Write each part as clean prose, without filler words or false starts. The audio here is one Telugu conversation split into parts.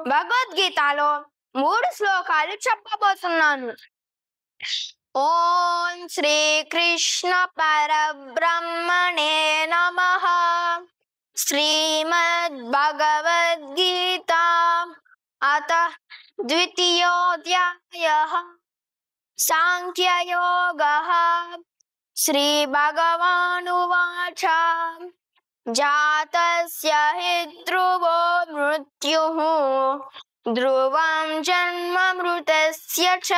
భగవద్గీతలో 3 శ్లోకాలు చెప్పబోతున్నాను. ఓం శ్రీకృష్ణ పరబ్రహ్మణే నమః. శ్రీమద్భగవద్గీత అత ద్వితీయోऽధ్యాయః. సాంఖ్యయోగః. శ్రీభగవానువాచ జాతస్య హి ధ్రువో మృత్యుః ధ్రువం జన్మ మృతస్య చ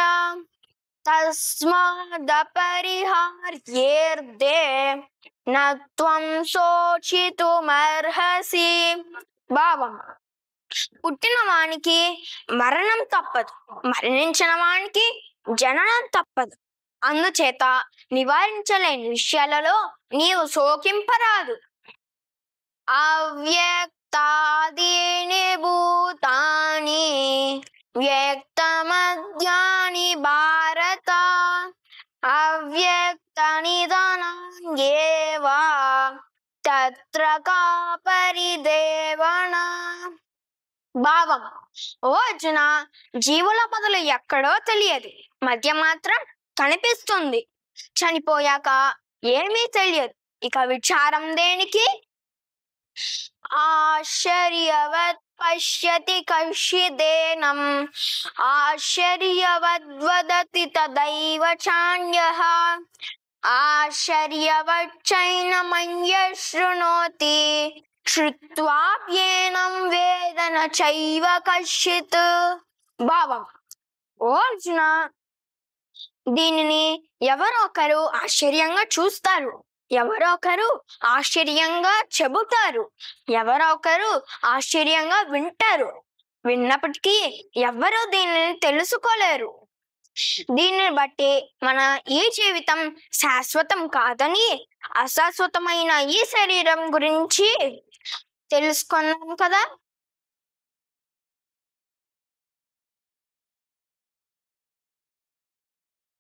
తస్మాదపరిహార్యేర్దే న త్వం శోచితుమర్హసి. భావం: పుట్టిన వానికి మరణం తప్పదు, మరణించిన వానికి జననం తప్పదు. అందుచేత నివారించలేని విషయాలలో నీవు శోకింపరాదు. అవ్యక్తాదీని భూతాని వ్యక్తమద్యాని భారత అవ్యక్త నిధనాన్యేవ తత్ర కా పరిదేవన. భావం: ఓ అర్జున, జీవుల మొదలు ఎక్కడో తెలియదు, మధ్య మాత్రం కనిపిస్తుంది, చనిపోయాక ఏమీ తెలియదు, ఇక విచారం దేనికి? ఆశ్చర్యవత్ పశ్యతి కశ్చిదేనం ఆశ్చర్యవద్వదతి తదైవ చాన్యః ఆశ్చర్యవచ్చైనమన్యః శృణోతి శ్రుత్వాప్యేనం వేద న చైవ కశ్చిత్. భావం: ఓ అర్జున, దీనిని ఎవరో ఒకరు ఆశ్చర్యంగా చూస్తారు, ఎవరో ఒకరు ఆశ్చర్యంగా చెబుతారు, ఎవరో ఒకరు ఆశ్చర్యంగా వింటారు. విన్నప్పటికీ ఎవ్వరూ దీనిని తెలుసుకోలేరు. దీనిని బట్టి మన ఈ జీవితం శాశ్వతం కాదని, అశాశ్వతమైన ఈ శరీరం గురించి తెలుసుకున్నాం కదా.